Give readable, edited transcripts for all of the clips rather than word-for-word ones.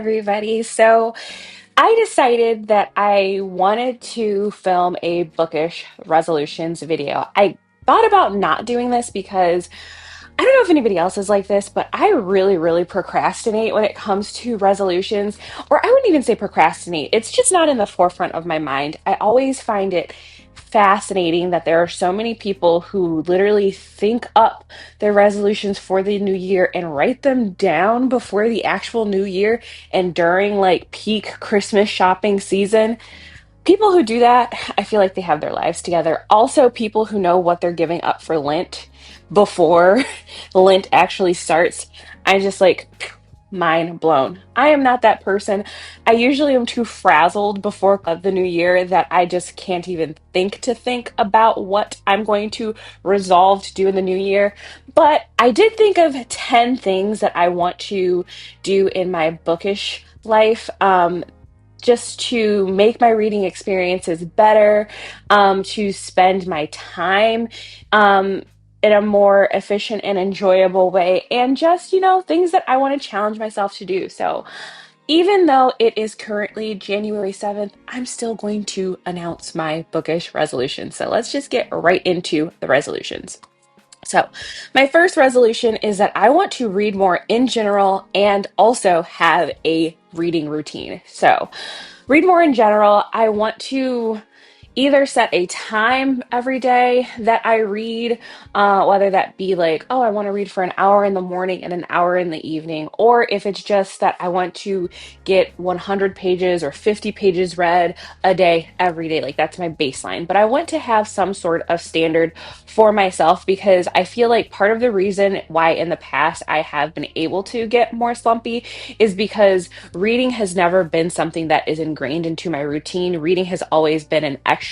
everybody. So I decided that I wanted to film a bookish resolutions video. I thought about not doing this because I don't know if anybody else is like this, but I really, really procrastinate when it comes to resolutions, or I wouldn't even say procrastinate. It's just not in the forefront of my mind. I always find it fascinating that there are so many people who literally think up their resolutions for the new year and write them down before the actual new year and during like peak Christmas shopping season. People who do that, I feel like they have their lives together. Also, people who know what they're giving up for Lent before Lent actually starts. I just like mind blown. I am not that person. I usually am too frazzled before the new year that I just can't even think about what I'm going to resolve to do in the new year. But I did think of 10 things that I want to do in my bookish life. Just to make my reading experiences better, to spend my time in a more efficient and enjoyable way, and just, things that I want to challenge myself to do. So, even though it is currently January 7th, I'm still going to announce my bookish resolution. So, let's just get right into the resolutions. So, my first resolution is that I want to read more in general and also have a reading routine. So, read more in general. I want to either set a time every day that I read, whether that be like, oh, I want to read for an hour in the morning and an hour in the evening, or if it's just that I want to get 100 pages or 50 pages read a day every day. Like that's my baseline. But I want to have some sort of standard for myself because I feel like part of the reason why in the past I have been able to get more slumpy is because reading has never been something that is ingrained into my routine. Reading has always been an extra,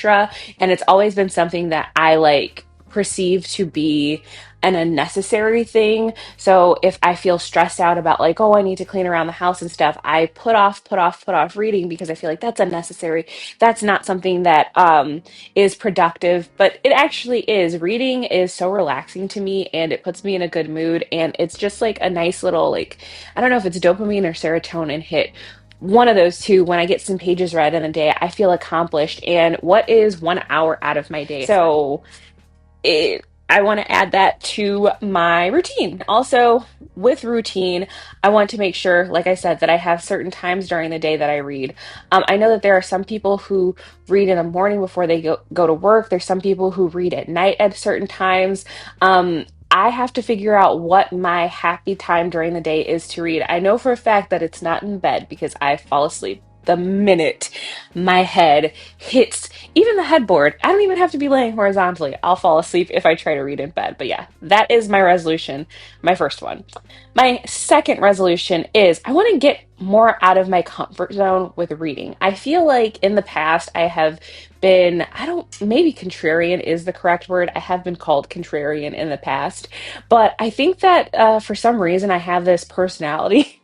and it's always been something that I like perceive to be an unnecessary thing. So if I feel stressed out about like, oh, I need to clean around the house and stuff, I put off reading because I feel like that's unnecessary. That's not something that is productive, but it actually is. Reading is so relaxing to me and it puts me in a good mood. And it's just like a nice little, like, I don't know if it's dopamine or serotonin hit. One of those two, when I get some pages read in a day, I feel accomplished. And what is 1 hour out of my day? So I want to add that to my routine. Also, with routine, I want to make sure, like I said, that I have certain times during the day that I read. I know that there are some people who read in the morning before they go to work. There's some people who read at night at certain times. I have to figure out what my happy time during the day is to read. I know for a fact that it's not in bed because I fall asleep the minute my head hits even the headboard. I don't even have to be laying horizontally. I'll fall asleep if I try to read in bed. But yeah, that is my resolution, my first one. My second resolution is I want to get more out of my comfort zone with reading. I feel like in the past I have been, I don't, maybe contrarian is the correct word. I have been called contrarian in the past, but I think that for some reason I have this personality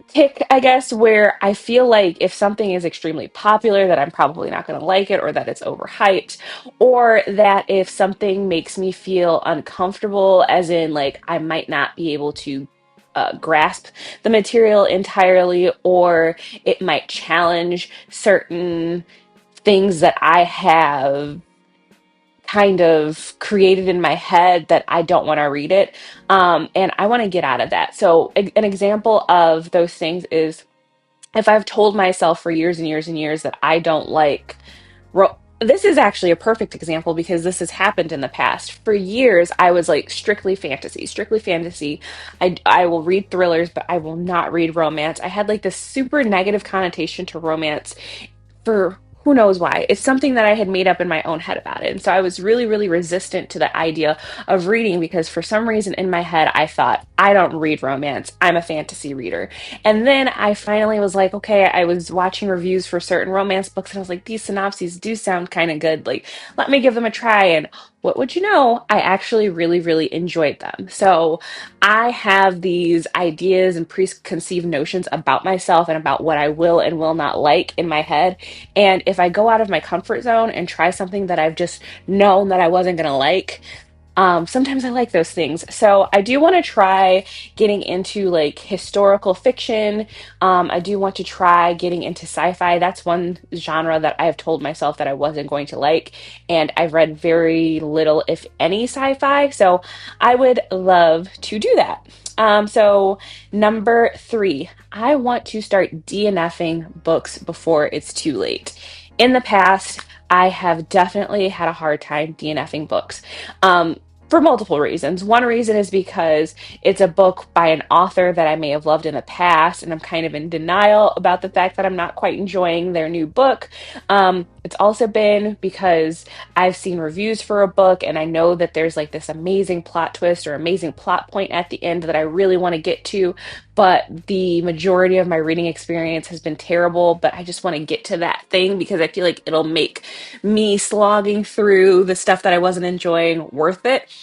tick, I guess, where I feel like if something is extremely popular, that I'm probably not going to like it, or that it's overhyped, or that if something makes me feel uncomfortable, as in, like, I might not be able to grasp the material entirely, or it might challenge certain things that I have kind of created in my head that I don't want to read it. And I want to get out of that. So, an example of those things is if I've told myself for years and years and years that I don't like this is actually a perfect example because this has happened in the past. For years, I was like strictly fantasy, strictly fantasy. I will read thrillers, but I will not read romance. I had like this super negative connotation to romance for who knows why. It's something that I had made up in my own head about it. And so I was really, really resistant to the idea of reading because for some reason in my head, I thought, I don't read romance. I'm a fantasy reader. And then I finally was like, okay, I was watching reviews for certain romance books and I was like, these synopses do sound kind of good. Like, let me give them a try. And what would you know? I actually really, really enjoyed them. So I have these ideas and preconceived notions about myself and about what I will and will not like in my head. And if I go out of my comfort zone and try something that I've just known that I wasn't going to like, Sometimes I like those things. So I do want to try getting into like historical fiction. I do want to try getting into sci-fi. That's one genre that I have told myself that I wasn't going to like. And I've read very little, if any, sci-fi. So I would love to do that. So number three, I want to start DNFing books before it's too late. In the past, I have definitely had a hard time DNFing books. Um, for multiple reasons. One reason is because it's a book by an author that I may have loved in the past, and I'm kind of in denial about the fact that I'm not quite enjoying their new book. It's also been because I've seen reviews for a book, and I know that there's like this amazing plot twist or amazing plot point at the end that I really want to get to, but the majority of my reading experience has been terrible. But I just want to get to that thing because I feel like it'll make me slogging through the stuff that I wasn't enjoying worth it.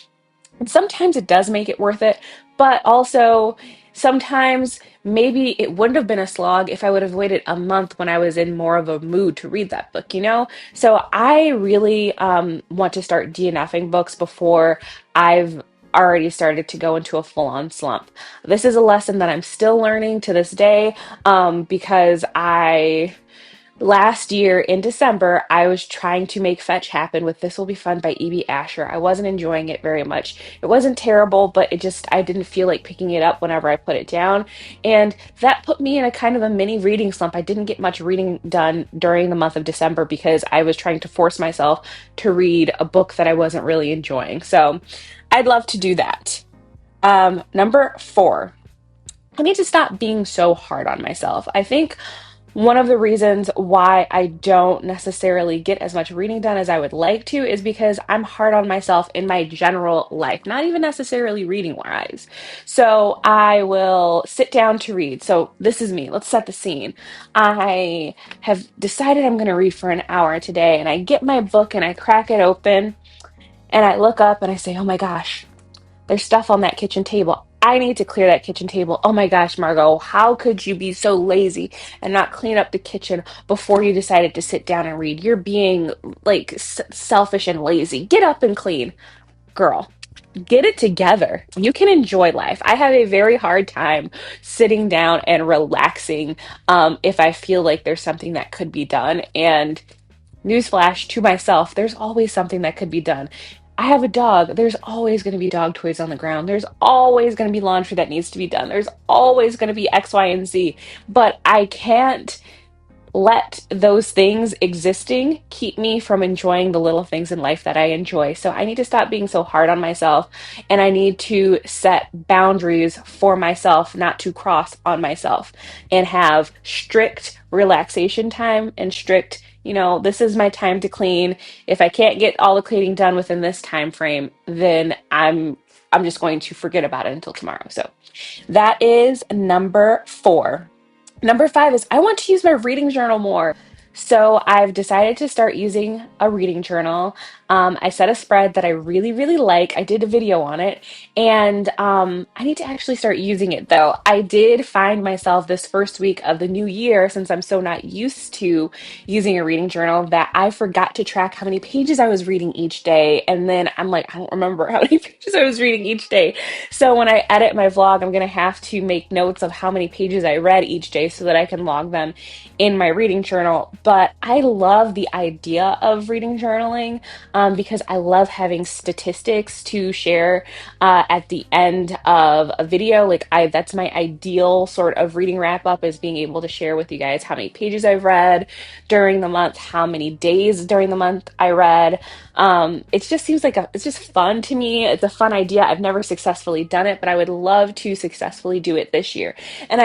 And sometimes it does make it worth it, but also sometimes maybe it wouldn't have been a slog if I would have waited a month when I was in more of a mood to read that book, you know? So I really want to start DNFing books before I've already started to go into a full-on slump. This is a lesson that I'm still learning to this day, because I last year in December, I was trying to make Fetch happen with This Will Be Fun by E.B. Asher. I wasn't enjoying it very much. It wasn't terrible, but I didn't feel like picking it up whenever I put it down. And that put me in a kind of a mini reading slump. I didn't get much reading done during the month of December because I was trying to force myself to read a book that I wasn't really enjoying. So I'd love to do that. Number four, I need to stop being so hard on myself. I think one of the reasons why I don't necessarily get as much reading done as I would like to is because I'm hard on myself in my general life, not even necessarily reading wise. So I will sit down to read. So this is me. Let's set the scene. I have decided I'm going to read for an hour today, and I get my book and I crack it open and I look up and I say, oh my gosh, there's stuff on that kitchen table. I need to clear that kitchen table. Oh my gosh, Margot, how could you be so lazy and not clean up the kitchen before you decided to sit down and read? You're being like selfish and lazy. Get up and clean. Girl, get it together. You can enjoy life. I have a very hard time sitting down and relaxing if I feel like there's something that could be done. And newsflash to myself, there's always something that could be done. I have a dog. There's always going to be dog toys on the ground. There's always going to be laundry that needs to be done. There's always going to be X, Y, and Z. But I can't let those things existing keep me from enjoying the little things in life that I enjoy. So I need to stop being so hard on myself, and I need to set boundaries for myself not to cross on myself and have strict relaxation time and strict, this is my time to clean. If I can't get all the cleaning done within this time frame, then I'm just going to forget about it until tomorrow. So that is number four. Number five is I want to use my reading journal more. So I've decided to start using a reading journal. I set a spread that I really, really like. I did a video on it, and I need to actually start using it though. I did find myself this first week of the new year, since I'm so not used to using a reading journal, that I forgot to track how many pages I was reading each day. And then I'm like, I don't remember how many pages I was reading each day. So when I edit my vlog, I'm going to have to make notes of how many pages I read each day so that I can log them in my reading journal. But I love the idea of reading journaling, because I love having statistics to share at the end of a video. That's my ideal sort of reading wrap up, is being able to share with you guys how many pages I've read during the month, how many days during the month I read. It just seems like it's just fun to me. It's a fun idea. I've never successfully done it, but I would love to successfully do it this year. And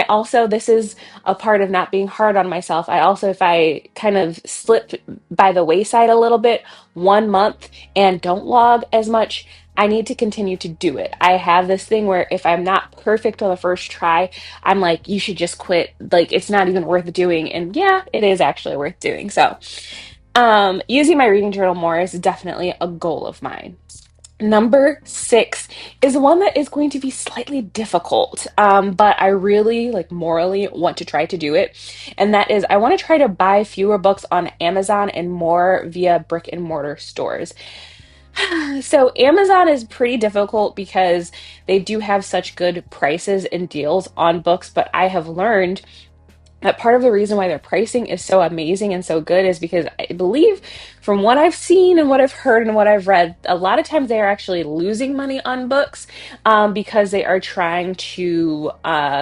this is a part of not being hard on myself. If I kind of slip by the wayside a little bit 1 month and don't log as much, I need to continue to do it. I have this thing where if I'm not perfect on the first try, I'm like, you should just quit. Like, it's not even worth doing. And yeah, it is actually worth doing. So, using my reading journal more is definitely a goal of mine. Number six is one that is going to be slightly difficult, but I really morally want to try to do it. And that is, I want to try to buy fewer books on Amazon and more via brick and mortar stores. So Amazon is pretty difficult because they do have such good prices and deals on books, but I have learned that part of the reason why their pricing is so amazing and so good is because I believe from what I've seen and what I've heard and what I've read, a lot of times they are actually losing money on books because they are trying to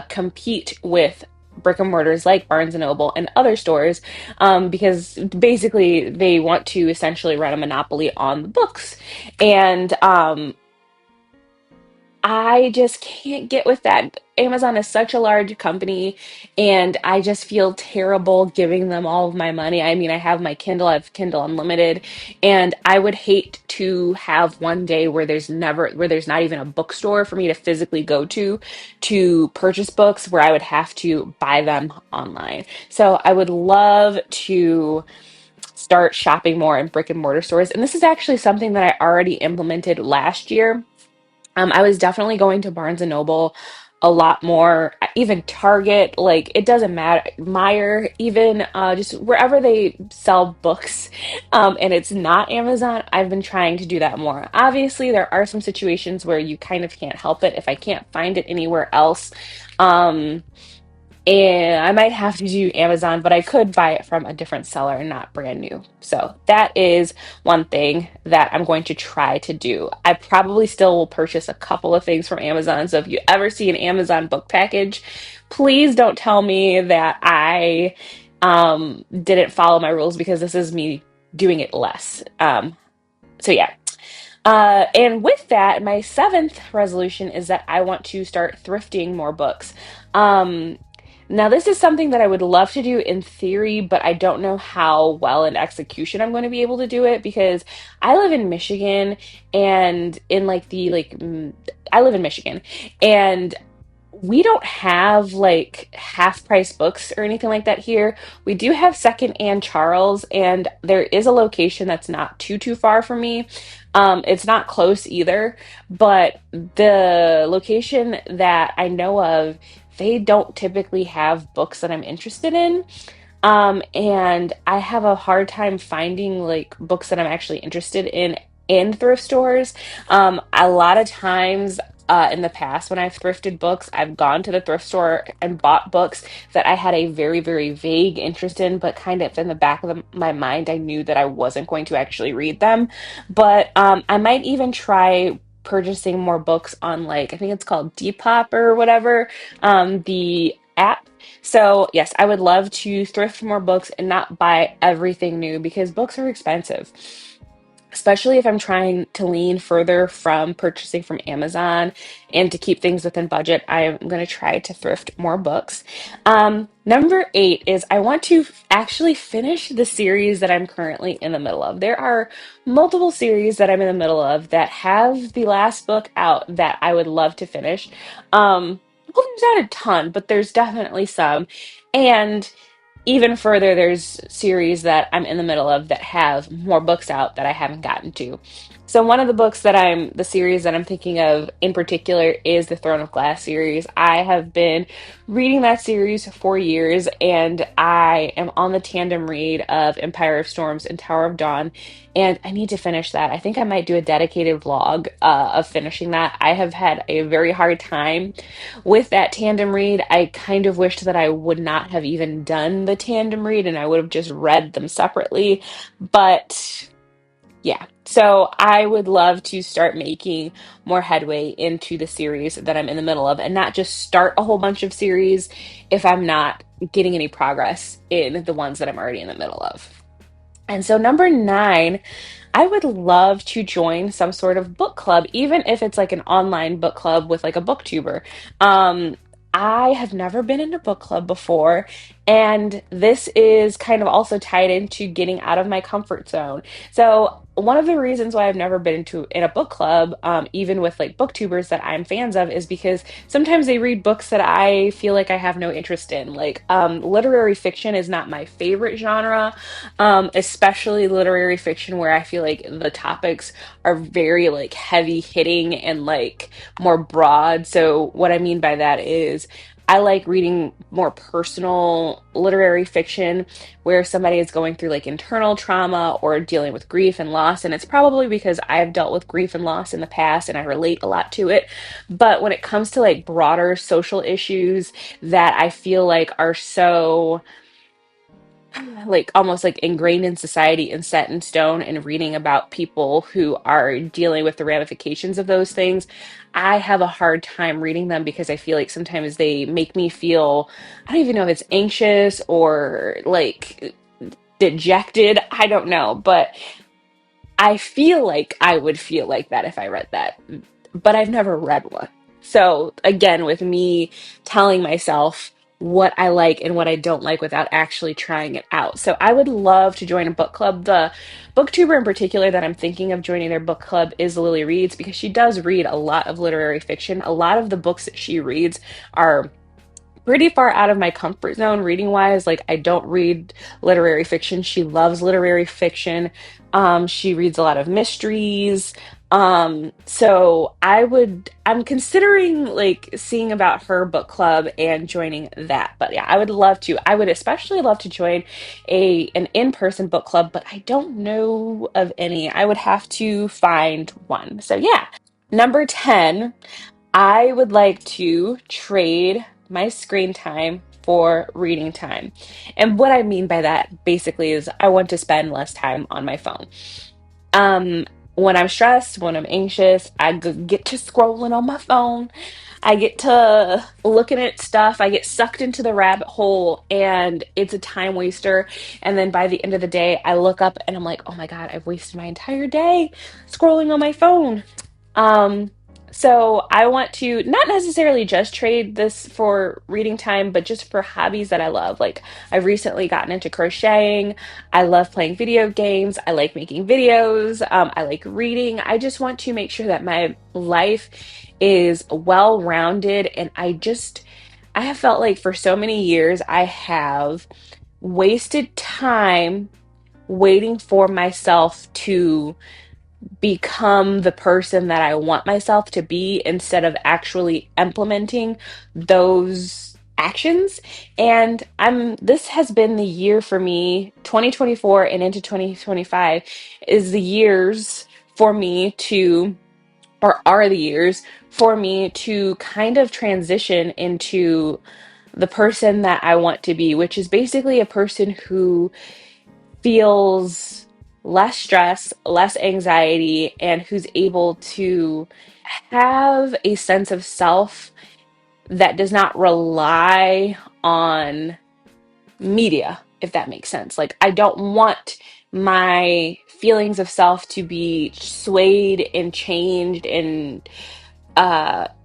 compete with brick and mortars like Barnes and Noble and other stores because basically they want to essentially run a monopoly on the books. And I just can't get with that. Amazon is such a large company, and I just feel terrible giving them all of my money. I mean, I have my Kindle, I have Kindle Unlimited, and I would hate to have one day where there's not even a bookstore for me to physically go to purchase books, where I would have to buy them online. So I would love to start shopping more in brick and mortar stores. And this is actually something that I already implemented last year. I was definitely going to Barnes and Noble a lot more, even Target, like it doesn't matter, Meyer, even just wherever they sell books, and it's not Amazon. I've been trying to do that more. Obviously, there are some situations where you kind of can't help it if I can't find it anywhere else. Um, and I might have to do Amazon, but I could buy it from a different seller and not brand new. So that is one thing that I'm going to try to do. I probably still will purchase a couple of things from Amazon. So if you ever see an Amazon book package, please don't tell me that I didn't follow my rules because this is me doing it less. So yeah, and with that, my seventh resolution is that I want to start thrifting more books. Um, Now, this is something that I would love to do in theory, but I don't know how well in execution I'm going to be able to do it because I live in Michigan and in like I live in Michigan and we don't have like half price books or anything like that here. We do have Second and Charles, and there is a location that's not too far from me. It's not close either, but the location that I know of, they don't typically have books that I'm interested in. And I have a hard time finding like books that I'm actually interested in thrift stores. A lot of times in the past when I've thrifted books, I've gone to the thrift store and bought books that I had a very vague interest in, but kind of in the back of my mind, I knew that I wasn't going to actually read them. But I might even try purchasing more books on like I think it's called Depop or whatever, the app. So, yes, I would love to thrift more books and not buy everything new because books are expensive, especially if I'm trying to lean further from purchasing from Amazon and to keep things within budget. I am going to try to thrift more books. Number eight is I want to actually finish the series that I'm currently in the middle of. There are multiple series that I'm in the middle of that have the last book out that I would love to finish. Well, there's not a ton, but there's definitely some. And even further, there's series that I'm in the middle of that have more books out that I haven't gotten to. So one of the series that I'm thinking of in particular is the Throne of Glass series. I have been reading that series for years, and I am on the tandem read of Empire of Storms and Tower of Dawn, and I need to finish that. I think I might do a dedicated vlog of finishing that. I have had a very hard time with that tandem read. I kind of wished that I would not have even done the tandem read and I would have just read them separately. But yeah, so I would love to start making more headway into the series that I'm in the middle of and not just start a whole bunch of series if I'm not getting any progress in the ones that I'm already in the middle of. And so, number nine, I would love to join some sort of book club, even if it's like an online book club with like a booktuber. Um, I have never been in a book club before, and this is kind of also tied into getting out of my comfort zone. So, one of the reasons why I've never been in a book club, even with like booktubers that I'm fans of, is because sometimes they read books that I feel like I have no interest in. Like, literary fiction is not my favorite genre, especially literary fiction where I feel like the topics are very like heavy hitting and like more broad. So what I mean by that is I like reading more personal literary fiction where somebody is going through like internal trauma or dealing with grief and loss. And it's probably because I've dealt with grief and loss in the past and I relate a lot to it. But when it comes to like broader social issues that I feel like are so like almost like ingrained in society and set in stone, and reading about people who are dealing with the ramifications of those things, I have a hard time reading them because I feel like sometimes they make me feel, I don't even know if it's anxious or like dejected. I don't know, but I feel like I would feel like that if I read that, but I've never read one. So again, with me telling myself what I like and what I don't like without actually trying it out. So I would love to join a book club. The booktuber in particular that I'm thinking of joining their book club is Lily Reads, because she does read a lot of literary fiction. A lot of the books that she reads are pretty far out of my comfort zone reading wise. Like, I don't read literary fiction. She loves literary fiction. She reads a lot of mysteries. So I'm considering like seeing about her book club and joining that. But yeah, I would love to. I would especially love to join an in-person book club, but I don't know of any. I would have to find one. So yeah. Number 10, I would like to trade my screen time for reading time. And what I mean by that basically is I want to spend less time on my phone. Um, when I'm stressed, when I'm anxious, get to scrolling on my phone. I get to looking at stuff. I get sucked into the rabbit hole and it's a time waster. And then by the end of the day, I look up and I'm like, oh my God, I've wasted my entire day scrolling on my phone. Um, so I want to not necessarily just trade this for reading time, but just for hobbies that I love. Like, I've recently gotten into crocheting. I love playing video games. I like making videos. I like reading. I just want to make sure that my life is well rounded. And I have felt like for so many years, I have wasted time waiting for myself to become the person that I want myself to be instead of actually implementing those actions. And this has been the year for me. 2024 and into 2025 is the years for me to, or are the years for me to kind of transition into the person that I want to be, which is basically a person who feels less stress, less anxiety, and who's able to have a sense of self that does not rely on media, if that makes sense. Like, I don't want my feelings of self to be swayed and changed and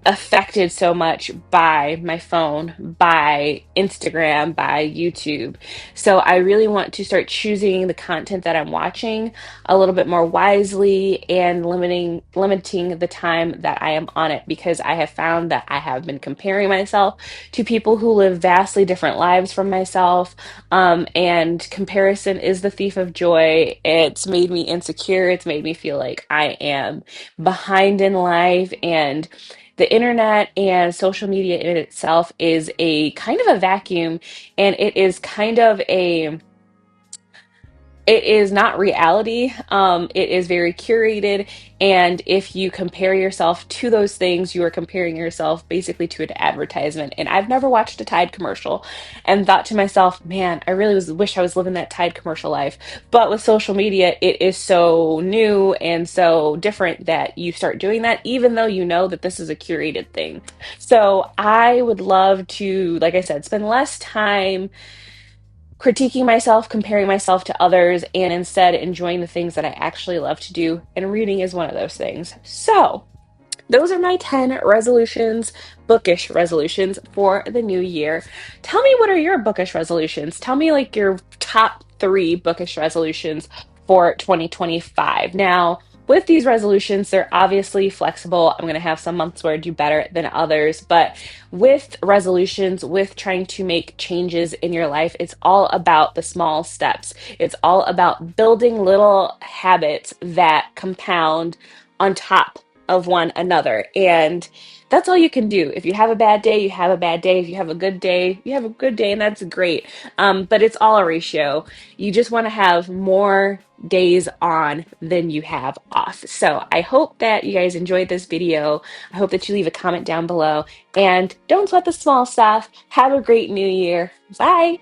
affected so much by my phone, by Instagram, by YouTube. So I really want to start choosing the content that I'm watching a little bit more wisely and limiting the time that I am on it, because I have found that I have been comparing myself to people who live vastly different lives from myself. And comparison is the thief of joy. It's made me insecure. It's made me feel like I am behind in life. And the internet and social media in itself is a kind of a vacuum, and it is kind of it is not reality. It is very curated. And if you compare yourself to those things, you are comparing yourself basically to an advertisement. And I've never watched a Tide commercial and thought to myself, man, I really wish I was living that Tide commercial life. But with social media, it is so new and so different that you start doing that, even though you know that this is a curated thing. So I would love to, like I said, spend less time critiquing myself, comparing myself to others, and instead enjoying the things that I actually love to do. And reading is one of those things. So, those are my 10 resolutions, bookish resolutions for the new year. Tell me, what are your bookish resolutions? Tell me like your top three bookish resolutions for 2025. Now, with these resolutions, they're obviously flexible. I'm going to have some months where I do better than others, but with resolutions, with trying to make changes in your life, it's all about the small steps. It's all about building little habits that compound on top of one another. And that's all you can do. If you have a bad day, you have a bad day. If you have a good day, you have a good day, and that's great. But it's all a ratio. You just want to have more days on than you have off. So I hope that you guys enjoyed this video. I hope that you leave a comment down below, and don't sweat the small stuff. Have a great new year. Bye.